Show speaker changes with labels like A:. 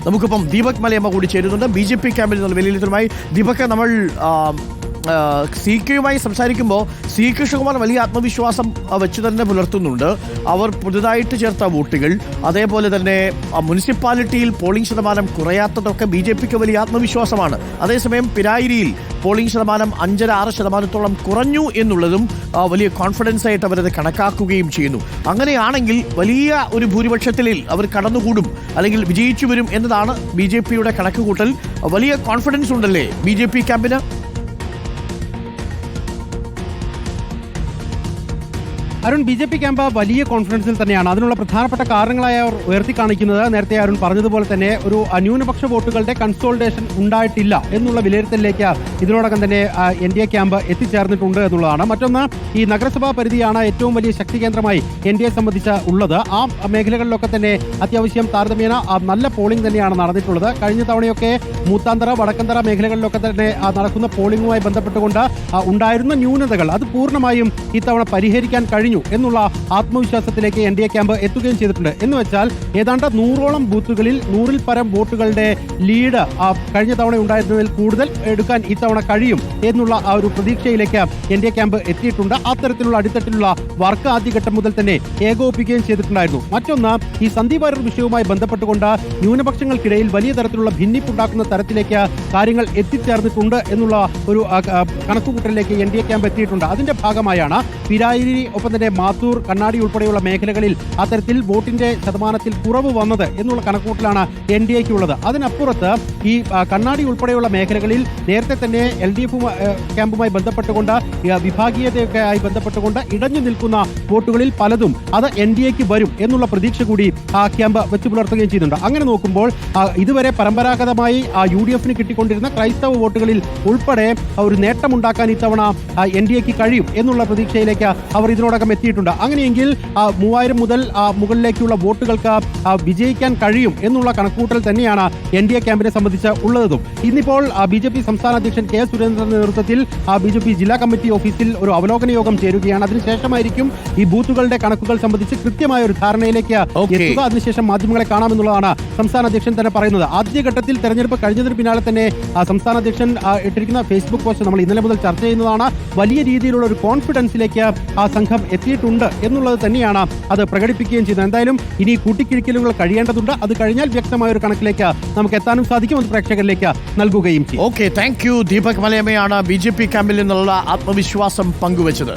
A: നമുക്കിപ്പം ദീപക് മലയമ്മ കൂടി ചേരുന്നുണ്ട് BJP ക്യാമ്പിൽ നിന്നുള്ള വിലയിരുത്തലുമായി. ദീപക്, നമ്മൾ CK-യുമായി സംസാരിക്കുമ്പോൾ C. കൃഷ്ണകുമാർ വലിയ ആത്മവിശ്വാസം വെച്ച് തന്നെ പുലർത്തുന്നുണ്ട്. അവർ പുതുതായിട്ട് ചേർത്ത വോട്ടുകൾ, അതേപോലെ തന്നെ മുനിസിപ്പാലിറ്റിയിൽ പോളിംഗ് ശതമാനം കുറയാത്തതൊക്കെ BJPക്ക് വലിയ ആത്മവിശ്വാസമാണ്. അതേസമയം പിരായിരിയിൽ പോളിംഗ് ശതമാനം 5.6% കുറഞ്ഞു എന്നുള്ളതും വലിയ കോൺഫിഡൻസ് ആയിട്ട് അവരത് കണക്കാക്കുകയും ചെയ്യുന്നു. അങ്ങനെയാണെങ്കിൽ വലിയ ഒരു ഭൂരിപക്ഷത്തിൽ അവർ കടന്നുകൂടും, അല്ലെങ്കിൽ വിജയിച്ചു വരും എന്നതാണ് BJPയുടെ കണക്കുകൂട്ടൽ. വലിയ കോൺഫിഡൻസ് ഉണ്ടല്ലേ BJP ക്യാമ്പിന്?
B: അരുൺ, BJP ക്യാമ്പ് വലിയ കോൺഫിഡൻസിൽ തന്നെയാണ്. അതിനുള്ള പ്രധാനപ്പെട്ട കാരണങ്ങളായി അവർ ഉയർത്തി കാണിക്കുന്നത്, നേരത്തെ അരുൺ പറഞ്ഞതുപോലെ തന്നെ ഒരു ന്യൂനപക്ഷ വോട്ടുകളുടെ കൺസോളിഡേഷൻ ഉണ്ടായിട്ടില്ല എന്നുള്ള വിലയിരുത്തലിലേക്ക് ഇതിനോടകം തന്നെ NDA ക്യാമ്പ് എത്തിച്ചേർന്നിട്ടുണ്ട് എന്നുള്ളതാണ്. മറ്റൊന്ന്, ഈ നഗരസഭാ പരിധിയാണ് ഏറ്റവും വലിയ ശക്തി കേന്ദ്രമായി NDA സംബന്ധിച്ച് ഉള്ളത്. ആ മേഖലകളിലൊക്കെ തന്നെ അത്യാവശ്യം താരതമ്യേന നല്ല പോളിംഗ് തന്നെയാണ് നടന്നിട്ടുള്ളത്. കഴിഞ്ഞ തവണയൊക്കെ മൂത്താന്തറ, വടക്കന്തറ മേഖലകളിലൊക്കെ തന്നെ നടക്കുന്ന പോളിംഗുമായി ബന്ധപ്പെട്ടുകൊണ്ട് ഉണ്ടായിരുന്ന ന്യൂനതകൾ അത് പൂർണ്ണമായും ഇത്തവണ പരിഹരിക്കാൻ കഴിഞ്ഞു എന്നുള്ള ആത്മവിശ്വാസത്തിലേക്ക് NDA ക്യാമ്പ് എത്തുകയും ചെയ്തിട്ടുണ്ട്. എന്ന് വെച്ചാൽ ഏതാണ്ട് 100ഓളം ബൂത്തുകളിൽ 100-ൽ പരം വോട്ടുകളുടെ ലീഡ് കഴിഞ്ഞ തവണ ഉണ്ടായിരുന്നതിൽ കൂടുതൽ എടുക്കാൻ ഇത്തവണ കഴിയും എന്നുള്ള ആ ഒരു പ്രതീക്ഷയിലേക്ക് NDA ക്യാമ്പ് എത്തിയിട്ടുണ്ട്. അത്തരത്തിലുള്ള അടിത്തട്ടിലുള്ള വർക്ക് ആദ്യഘട്ടം മുതൽ തന്നെ ഏകോപിപ്പിക്കുകയും ചെയ്തിട്ടുണ്ടായിരുന്നു. മറ്റൊന്ന്, ഈ സന്ദീപ് വാര്യർ വിഷയവുമായി ബന്ധപ്പെട്ടുകൊണ്ട് ന്യൂനപക്ഷങ്ങൾക്കിടയിൽ വലിയ തരത്തിലുള്ള ഭിന്നിപ്പുണ്ടാക്കുന്ന തരത്തിലേക്ക് കാര്യങ്ങൾ എത്തിച്ചേർന്നിട്ടുണ്ട് എന്നുള്ള ഒരു കണക്കുകൂട്ടലിലേക്ക് NDA ക്യാമ്പ് എത്തിയിട്ടുണ്ട്. അതിന്റെ ഭാഗമായാണ് പിരായിരി, ഒപ്പം തന്നെ മാത്തൂർ, കണ്ണാടി ഉൾപ്പെടെയുള്ള മേഖലകളിൽ അത്തരത്തിൽ വോട്ടിന്റെ ശതമാനത്തിൽ കുറവ് വന്നത് എന്നുള്ള കണക്കുകൂട്ടലാണ് NDAക്ക് ഉള്ളത്. അതിനപ്പുറത്ത് ഈ കണ്ണാടി ഉൾപ്പെടെയുള്ള മേഖലകളിൽ നേരത്തെ തന്നെ LDF ക്യാമ്പുമായി ബന്ധപ്പെട്ടുകൊണ്ട് വിഭാഗീയതയൊക്കെ ആയി ബന്ധപ്പെട്ടുകൊണ്ട് ഇടഞ്ഞു നിൽക്കുന്ന വോട്ടുകളിൽ പലതും അത് NDAക്ക് വരും എന്നുള്ള പ്രതീക്ഷ കൂടി ആ ക്യാമ്പ് വെച്ച് പുലർത്തുകയും ചെയ്യുന്നുണ്ട്. അങ്ങനെ നോക്കുമ്പോൾ ഇതുവരെ പരമ്പരാഗതമായി UDFന് കിട്ടിക്കൊണ്ടിരുന്ന ക്രൈസ്തവ വോട്ടുകളിൽ ഉൾപ്പെടെ ഒരു നേട്ടമുണ്ടാക്കാൻ ഇത്തവണ NDAക്ക് കഴിയും എന്നുള്ള പ്രതീക്ഷയിലേക്ക് അവർ ഇതിനോടകം എത്തിയിട്ടുണ്ട്. അങ്ങനെയെങ്കിൽ 3000 മുതൽ മുകളിലേക്കുള്ള വോട്ടുകൾക്ക് വിജയിക്കാൻ കഴിയും എന്നുള്ള കണക്കുകൂട്ടൽ തന്നെയാണ് NDA ക്യാമ്പിനെ സംബന്ധിച്ച് ഉള്ളതും. ഇന്നിപ്പോൾ BJP സംസ്ഥാന അധ്യക്ഷൻ K. സുരേന്ദ്രന്റെ നേതൃത്വത്തിൽ BJP ജില്ലാ കമ്മിറ്റി ഓഫീസിൽ ഒരു അവലോകന യോഗം ചേരുകയാണ്. അതിനുശേഷമായിരിക്കും ഈ ബൂത്തുകളുടെ കണക്കുകൾ സംബന്ധിച്ച് കൃത്യമായ ഒരു ധാരണയിലേക്ക് എത്തുക. അതിനുശേഷം മാധ്യമങ്ങളെ കാണാമെന്നുള്ളതാണ് സംസ്ഥാന അധ്യക്ഷൻ തന്നെ പറയുന്നത്. ആദ്യഘട്ടത്തിൽ തെരഞ്ഞെടുപ്പ് കഴിഞ്ഞതിന് പിന്നാലെ തന്നെ സംസ്ഥാന അധ്യക്ഷൻ ഇട്ടിരിക്കുന്ന ഫേസ്ബുക്ക് പോസ്റ്റ് നമ്മൾ ഇന്നലെ മുതൽ ചർച്ച ചെയ്യുന്നതാണ്. വലിയ രീതിയിലുള്ള ഒരു കോൺഫിഡൻസിലേക്ക് ആ സംഘം എത്തിയിട്ടുണ്ട് എന്നുള്ളത് തന്നെയാണ് അത് പ്രകടിപ്പിക്കുകയും ചെയ്യുന്നത്. എന്തായാലും ഇനി കൂട്ടിക്കിഴിക്കലുകൾ കഴിയേണ്ടതുണ്ട്. അത് കഴിഞ്ഞാൽ വ്യക്തമായ ഒരു കണക്കിലേക്ക് നമുക്ക് എത്താനും സാധിക്കും. അത് പ്രേക്ഷകരിലേക്ക് നൽകുകയും ചെയ്യും.
A: Okay, thank you. ദീപക് മലയമ്മയാണ് BJP ക്യാമ്പിൽ നിന്നുള്ള ആത്മവിശ്വാസം പങ്കുവച്ചത്.